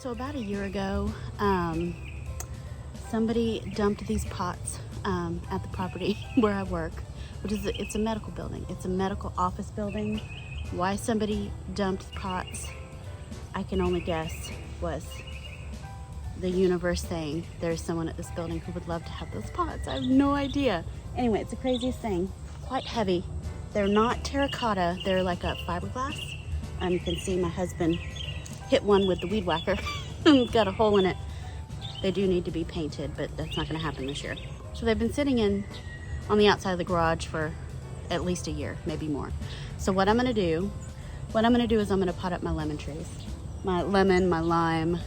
So about a year ago, somebody dumped these pots at the property where I work, which is it's a medical building. It's a medical office building. Why somebody dumped pots, I can only guess, was the universe saying there's someone at this building who would love to have those pots. I have no idea. Anyway, it's the craziest thing. Quite heavy. They're not terracotta. They're like a fiberglass. You can see my husband hit one with the weed whacker. Got a hole in it. They do need to be painted, but that's not going to happen this year. So they've been sitting on the outside of the garage for at least a year, maybe more. So what I'm going to do is I'm going to pot up my lemon trees. My lemon, my lime,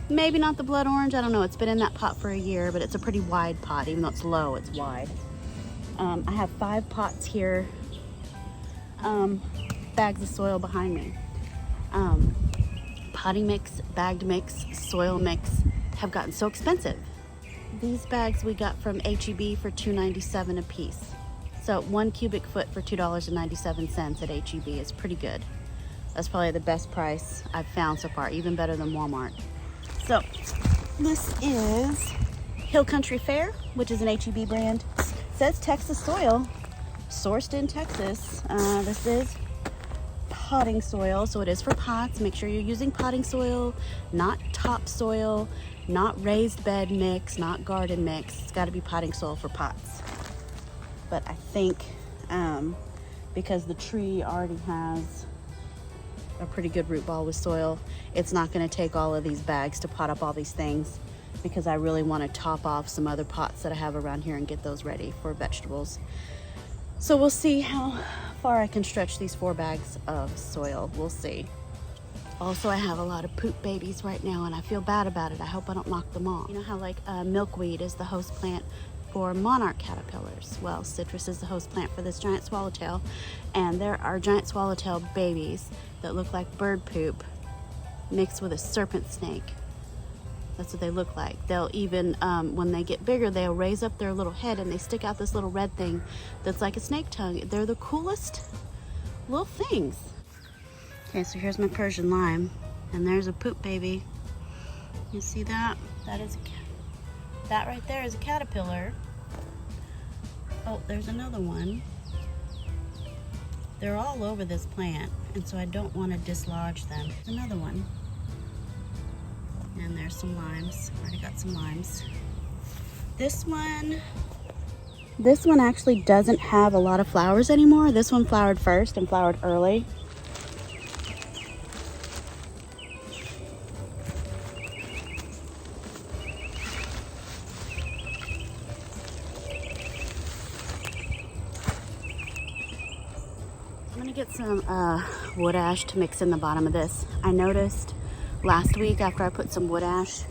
maybe not the blood orange, I don't know. It's been in that pot for a year, but it's a pretty wide pot. Even though it's low, it's wide. I have 5 pots here, bags of soil behind me. Potting mix, bagged mix, soil mix have gotten so expensive. These bags we got from H-E-B for $2.97 a piece. So 1 cubic foot for $2.97 at H-E-B is pretty good. That's probably the best price I've found so far, even better than Walmart. So this is Hill Country Fair, which is an H-E-B brand. It says Texas soil, sourced in Texas. This is potting soil, so it is for pots. Make sure you're using potting soil, not topsoil, not raised bed mix, not garden mix. It's got to be potting soil for pots. But I think because the tree already has a pretty good root ball with soil, it's not going to take all of these bags to pot up all these things, because I really want to top off some other pots that I have around here and get those ready for vegetables. So we'll see how far I can stretch these 4 bags of soil. We'll see. Also, I have a lot of poop babies right now, and I feel bad about it. I hope I don't knock them off. You know how like milkweed is the host plant for monarch caterpillars? Well, citrus is the host plant for this giant swallowtail, and there are giant swallowtail babies that look like bird poop mixed with a serpent snake. That's what they look like. They'll even, when they get bigger, they'll raise up their little head and they stick out this little red thing that's like a snake tongue. They're the coolest little things. Okay, so here's my Persian lime, and there's a poop baby. You see that? That right there is a caterpillar. Oh, there's another one. They're all over this plant, and so I don't want to dislodge them. Another one. And there's some limes. Already got some limes. This one actually doesn't have a lot of flowers anymore. This one flowered first and flowered early. I'm gonna get some wood ash to mix in the bottom of this. I noticed last week after I put wood ash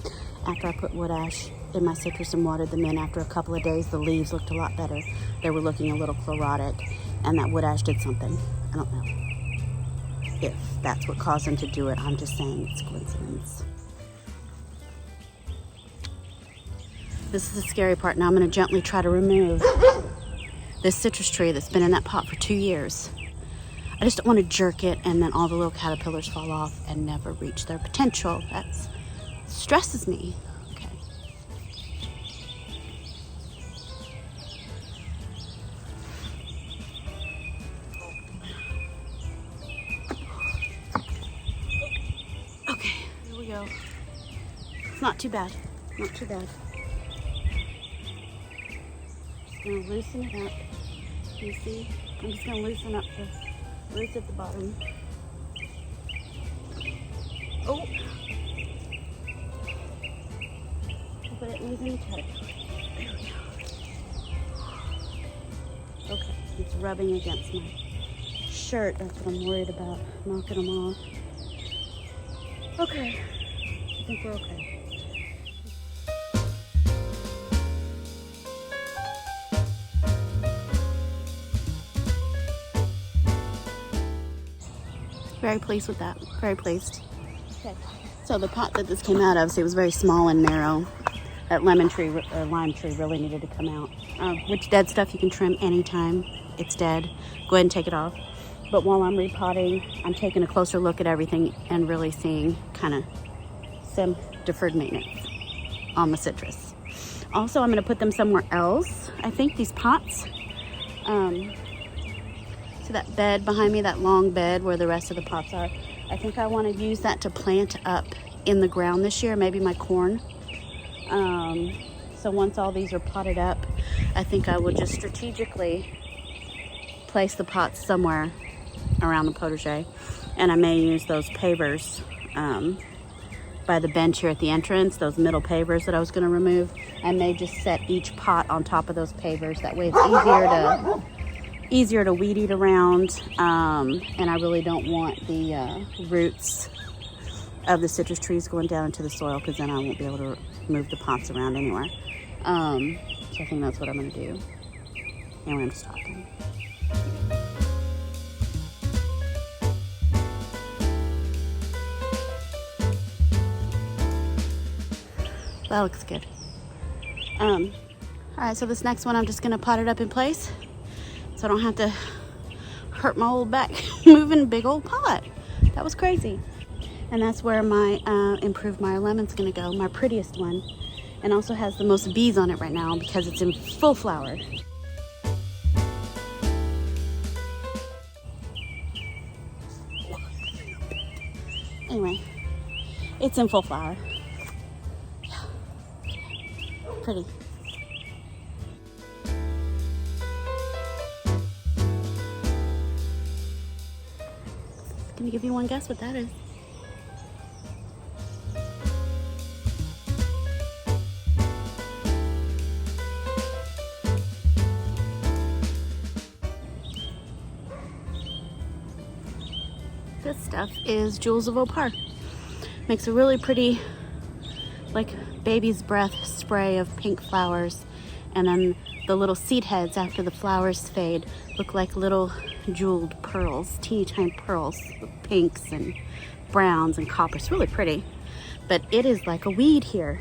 in my citrus and watered them in, after a couple of days, the leaves looked a lot better. They were looking a little chlorotic, and that wood ash did something. I don't know if that's what caused them to do it. I'm just saying it's coincidence. This is the scary part. Now I'm gonna gently try to remove this citrus tree that's been in that pot for 2 years. I just don't want to jerk it and then all the little caterpillars fall off and never reach their potential. That stresses me. Okay. Okay, here we go. It's not too bad. Not too bad. Just gonna loosen it up. You see? I'm just gonna loosen up the roots at the bottom. Oh! But it needs any touch. There we go. Okay, it's rubbing against my shirt. That's what I'm worried about, knocking them off. Okay, I think we're okay. Very pleased with that. Very pleased. Okay. So the pot that this came out of, see, it was very small and narrow. That lemon tree or lime tree really needed to come out. Which dead stuff you can trim anytime it's dead. Go ahead and take it off. But while I'm repotting, I'm taking a closer look at everything and really seeing kind of some deferred maintenance on the citrus. Also, I'm going to put them somewhere else. I think these pots, so that bed behind me, that long bed where the rest of the pots are, I think I want to use that to plant up in the ground this year, maybe my corn. So once all these are potted up, I think I will just strategically place the pots somewhere around the potager. And I may use those pavers by the bench here at the entrance, those middle pavers that I was going to remove. I may just set each pot on top of those pavers. That way it's easier to weed eat around. And I really don't want the roots of the citrus trees going down into the soil, because then I won't be able to move the pots around anywhere. So I think that's what I'm going to do. Anyway, I'm just talking. That looks good. All right, so this next one, I'm just gonna pot it up in place so I don't have to hurt my old back moving a big old pot. That was crazy. And that's where my improved Meyer lemon's gonna go, my prettiest one. And also has the most bees on it right now because it's in full flower. Anyway, it's in full flower. Pretty. Can you give me one guess what that is? This stuff is Jewels of Opar. Makes a really pretty, like, baby's breath spray of pink flowers, and then the little seed heads after the flowers fade look like little jeweled pearls, teeny tiny pearls, pinks and browns and coppers. Really pretty, but it is like a weed here.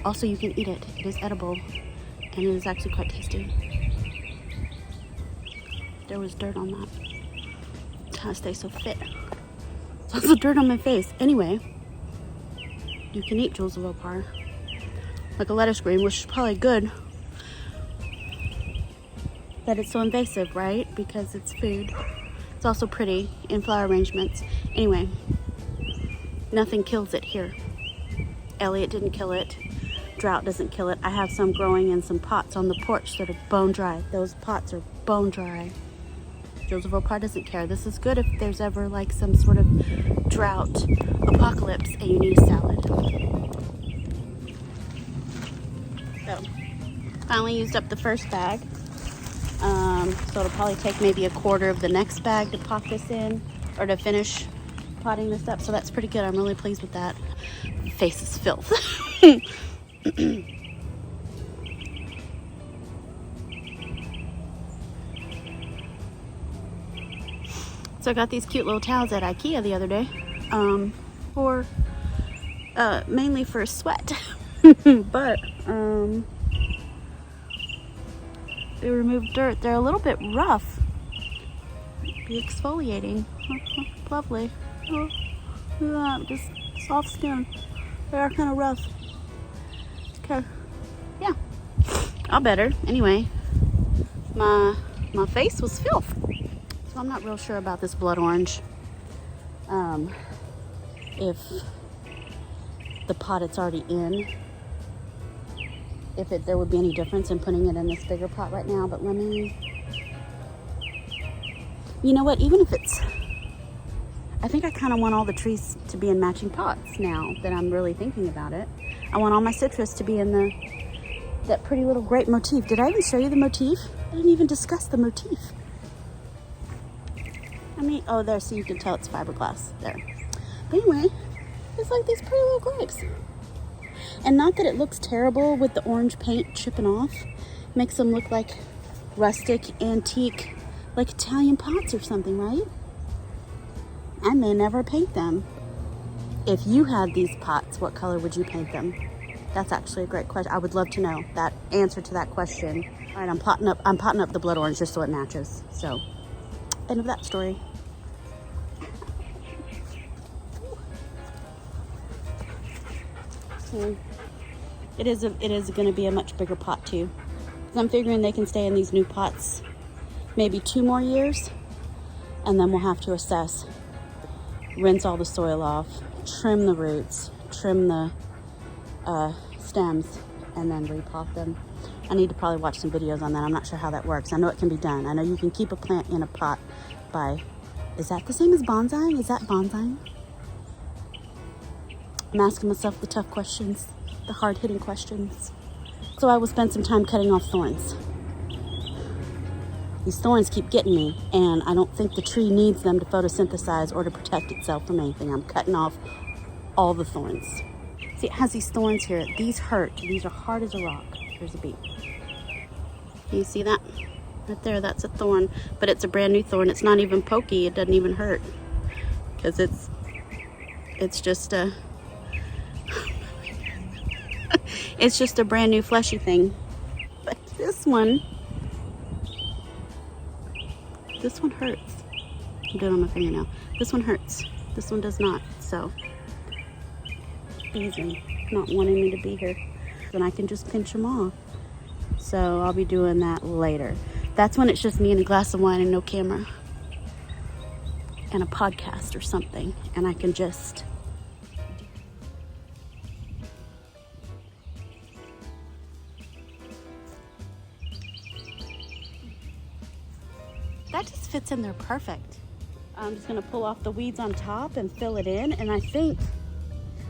Also, you can eat it. It is edible, and it is actually quite tasty. There was dirt on that. That's how I stay so fit. There's also dirt on my face. Anyway, you can eat Jewels of Opar. Like a lettuce green, which is probably good that it's so invasive, right? Because it's food. It's also pretty in flower arrangements. Anyway, nothing kills it here. Elliot didn't kill it. Drought doesn't kill it. I have some growing in some pots on the porch that are bone dry. Those pots are bone dry. Jewels of Opar doesn't care. This is good if there's ever like some sort of drought apocalypse and you need a salad. So, finally used up the first bag. So it'll probably take maybe a quarter of the next bag to pot this in, or to finish potting this up. So that's pretty good. I'm really pleased with that. My face is filth. So I got these cute little towels at IKEA the other day, for mainly for sweat, but they remove dirt. They're a little bit rough. Be exfoliating. Lovely. Oh, look at that, just soft skin. They are kind of rough. Okay, yeah, all better. Anyway, my face was filth. So I'm not real sure about this blood orange. If the pot it's already in, if there would be any difference in putting it in this bigger pot right now. But let me, you know what, even if it's, I think I kind of want all the trees to be in matching pots now that I'm really thinking about it. I want all my citrus to be in that pretty little grape motif. Did I even show you the motif? I didn't even discuss the motif. I mean, oh, there, so you can tell it's fiberglass there. But anyway, it's like these pretty little grapes. And not that it looks terrible with the orange paint chipping off. Makes them look like rustic, antique, like Italian pots or something, right? I may never paint them. If you had these pots, what color would you paint them? That's actually a great question. I would love to know that answer to that question. All right, I'm potting up the blood orange just so it matches. So, end of that story. It is going to be a much bigger pot too. So I'm figuring they can stay in these new pots maybe 2 more years, and then we'll have to assess, rinse all the soil off, trim the roots, trim the stems, and then repot them. I need to probably watch some videos on that. I'm not sure how that works. I know it can be done. I know you can keep a plant in a pot by, is that the same as bonsaiing? Is that bonsaiing? I'm asking myself the tough questions, the hard-hitting questions. So I will spend some time cutting off thorns. These thorns keep getting me, and I don't think the tree needs them to photosynthesize or to protect itself from anything. I'm cutting off all the thorns. See, it has these thorns here. These hurt. These are hard as a rock. Here's a beet. Can you see that? Right there, that's a thorn, but it's a brand new thorn. It's not even pokey. It doesn't even hurt because it's just a it's just a brand new fleshy thing. But this one hurts. I'm doing it on my fingernail. This one hurts. This one does not. So bees are not wanting me to be here. Then I can just pinch them off. So I'll be doing that later. That's when it's just me and a glass of wine and no camera. And a podcast or something. And I can just... That just fits in there perfect. I'm just gonna pull off the weeds on top and fill it in. And I think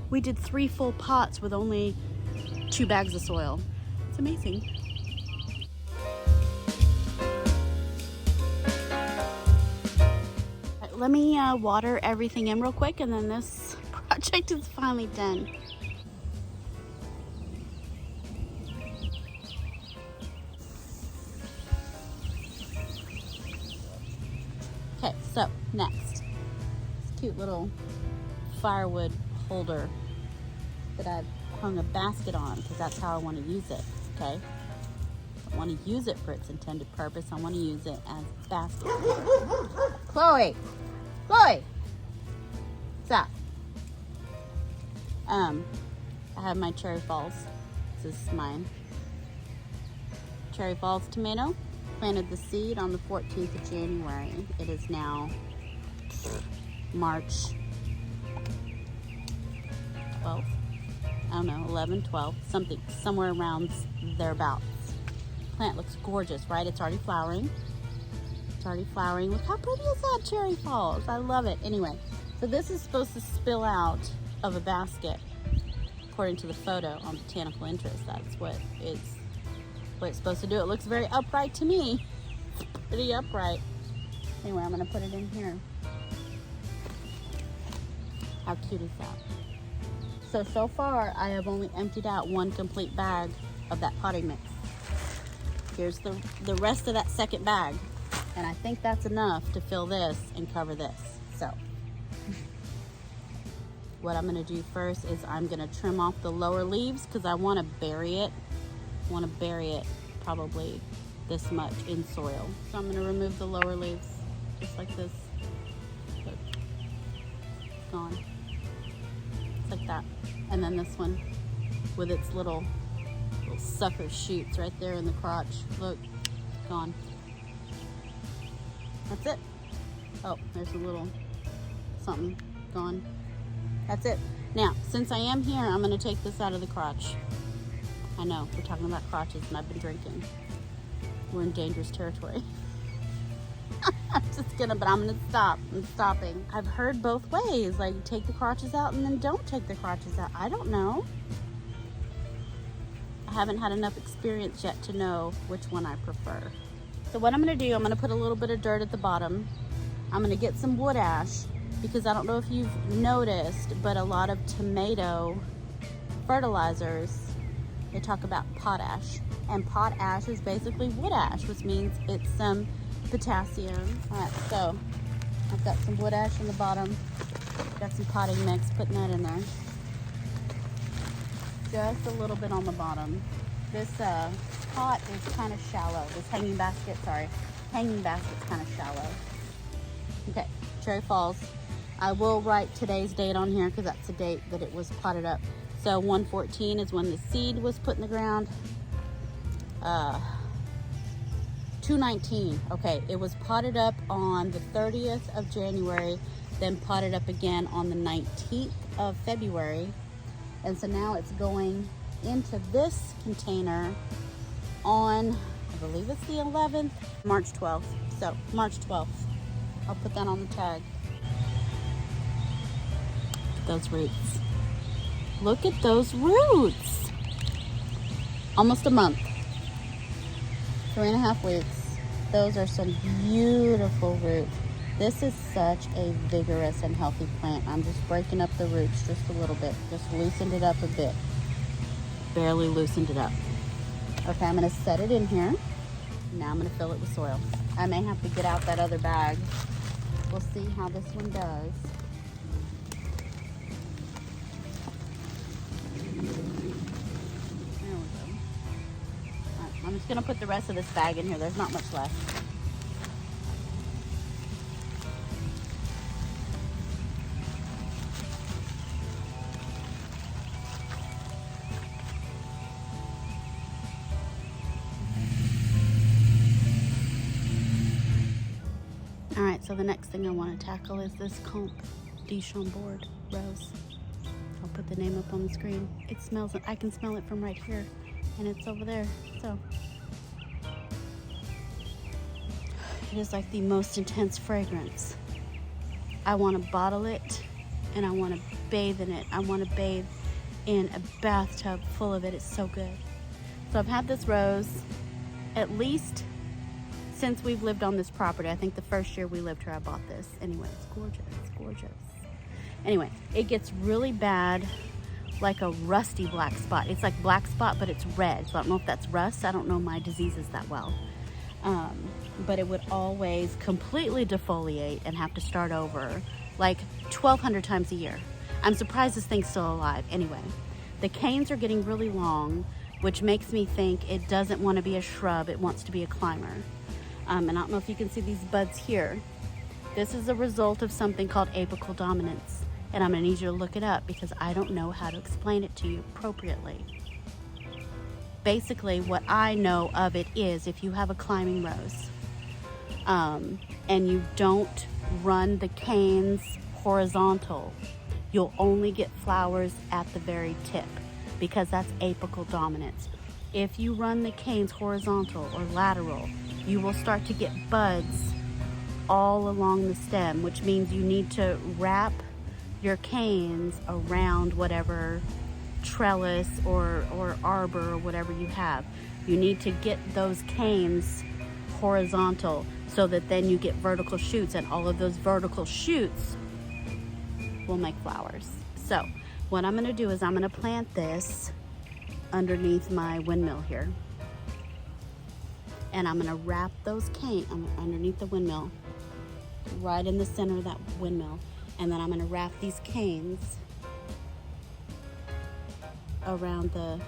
we did 3 full pots with only 2 bags of soil. It's amazing. Let me water everything in real quick, and then this project is finally done. Okay, so next, this cute little firewood holder that I've hung a basket on because that's how I want to use it, okay? I want to use it for its intended purpose. I want to use it as a basket. Chloe! Chloe! Stop. I have my Cherry Falls. This is mine. Cherry Falls tomato. Planted the seed on the 14th of January. It is now March 12th. I don't know, 11, 12, something, somewhere around thereabouts. Plant looks gorgeous, right? It's already flowering. It's already flowering. Look how pretty is that, Cherry Falls? I love it. Anyway, so this is supposed to spill out of a basket, according to the photo on Botanical Interest. That's what it's supposed to do. It looks very upright to me. It's pretty upright. Anyway, I'm gonna put it in here. How cute is that? So far, I have only emptied out 1 complete bag of that potting mix. Here's the rest of that second bag. And I think that's enough to fill this and cover this. So what I'm gonna do first is I'm gonna trim off the lower leaves because I wanna bury it. I wanna bury it probably this much in soil. So I'm gonna remove the lower leaves just like this. Look. It's gone. It's like that. And then this one with its little sucker shoots right there in the crotch. Look, gone. That's it. Oh, there's a little something gone. That's it. Now, since I am here, I'm gonna take this out of the crotch. I know, we're talking about crotches and I've been drinking. We're in dangerous territory. I'm just gonna, but I'm gonna stop. I'm stopping. I've heard both ways, like take the crotches out and then don't take the crotches out. I don't know. I haven't had enough experience yet to know which one I prefer. So what I'm gonna do, I'm gonna put a little bit of dirt at the bottom. I'm gonna get some wood ash because I don't know if you've noticed, but a lot of tomato fertilizers, they talk about potash. And potash is basically wood ash, which means it's some potassium. All right, so I've got some wood ash in the bottom. Got some potting mix, putting that in there. Just a little bit on the bottom. This pot is kind of shallow. This hanging basket's kind of shallow. Okay, Cherry Falls. I will write today's date on here because that's the date that it was potted up. So 114 is when the seed was put in the ground. 219, okay, it was potted up on the 30th of January, then potted up again on the 19th of February. And so now it's going into this container on, I believe it's the 11th, March 12th. So March 12th, I'll put that on the tag. Those roots. Look at those roots. Almost a month. 3.5 weeks. Those are some beautiful roots. This is such a vigorous and healthy plant. I'm just breaking up the roots just a little bit. Just loosened it up a bit. Barely loosened it up. Okay, I'm gonna set it in here. Now I'm gonna fill it with soil. I may have to get out that other bag. We'll see how this one does. I'm just gonna put the rest of this bag in here. There's not much left. All right, so the next thing I want to tackle is this Comte de Chambord rose. I'll put the name up on the screen. It smells, I can smell it from right here, and it's over there. So it is like the most intense fragrance. I want to bottle it and I want to bathe in it. I want to bathe in a bathtub full of it. It's so good. So I've had this rose at least since we've lived on this property. I think the first year we lived here I bought this. Anyway, it's gorgeous, it's gorgeous. Anyway, it gets really bad, like a rusty black spot. It's like black spot, but it's red. So I don't know if that's rust. I don't know my diseases that well. But it would always completely defoliate and have to start over like 1,200 times a year. I'm surprised this thing's still alive. Anyway, the canes are getting really long, which makes me think it doesn't want to be a shrub. It wants to be a climber. And I don't know if you can see these buds here. This is a result of something called apical dominance. And I'm gonna need you to look it up because I don't know how to explain it to you appropriately. Basically, what I know of it is if you have a climbing rose and you don't run the canes horizontal, you'll only get flowers at the very tip because that's apical dominance. If you run the canes horizontal or lateral, you will start to get buds all along the stem, which means you need to wrap your canes around whatever trellis or arbor or whatever you have. You need to get those canes horizontal so that then you get vertical shoots, and all of those vertical shoots will make flowers. So what I'm going to do is I'm going to plant this underneath my windmill here, and I'm going to wrap those canes underneath the windmill, right in the center of that windmill, and then I'm going to wrap these canes around the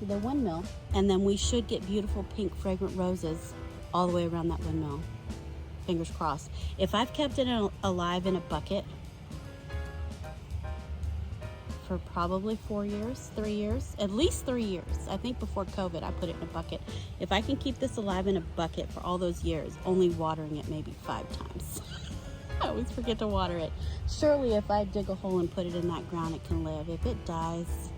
windmill, and then we should get beautiful pink fragrant roses all the way around that windmill. Fingers crossed. If I've kept it alive in a bucket for probably 4 years, 3 years, at least 3 years. I think before COVID I put it in a bucket. If I can keep this alive in a bucket for all those years, only watering it maybe 5 times. I always forget to water it. Surely if I dig a hole and put it in that ground, it can live. If it dies,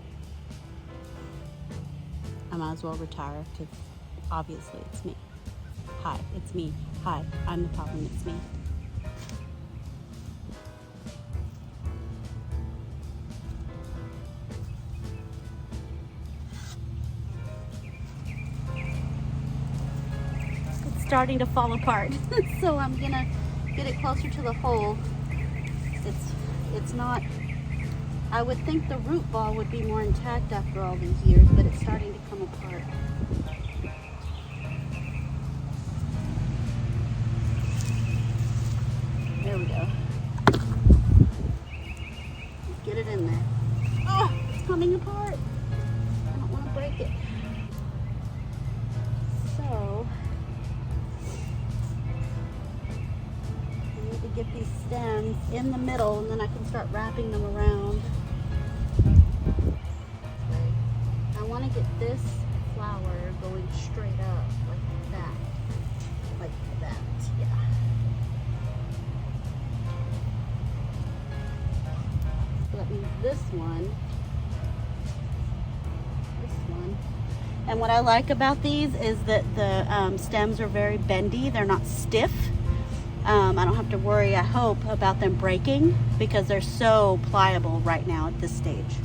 I might as well retire because obviously it's me. Hi, it's me. Hi, I'm the problem, it's me. It's starting to fall apart. So I'm gonna get it closer to the hole. It's not, I would think the root ball would be more intact after all these years, but it's starting to come apart. There we go. Let's get it in there. Oh, it's coming apart. I don't want to break it. So, I need to get these stems in the middle, and then I can start wrapping them around. want to get this flower going straight up like that. Like that, yeah. So that means this one. And what I like about these is that the stems are very bendy. They're not stiff. I don't have to worry, I hope, about them breaking because they're so pliable right now at this stage.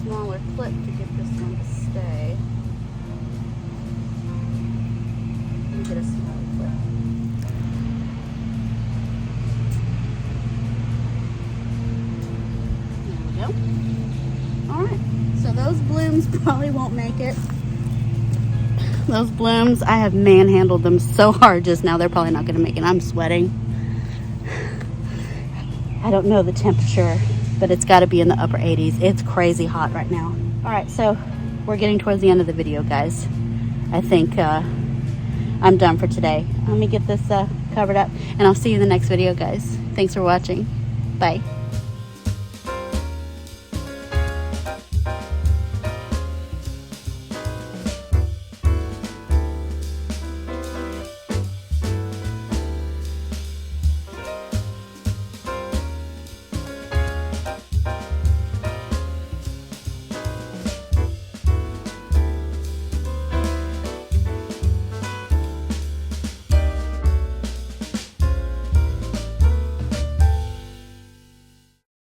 Smaller clip to get this one to stay. Let me get a smaller clip. There we go. Alright, so those blooms probably won't make it. Those blooms, I have manhandled them so hard just now, they're probably not going to make it. I'm sweating. I don't know the temperature, but it's got to be in the upper 80s. It's crazy hot right now. All right, so we're getting towards the end of the video, guys. I think I'm done for today. Let me get this covered up, and I'll see you in the next video, guys. Thanks for watching. Bye.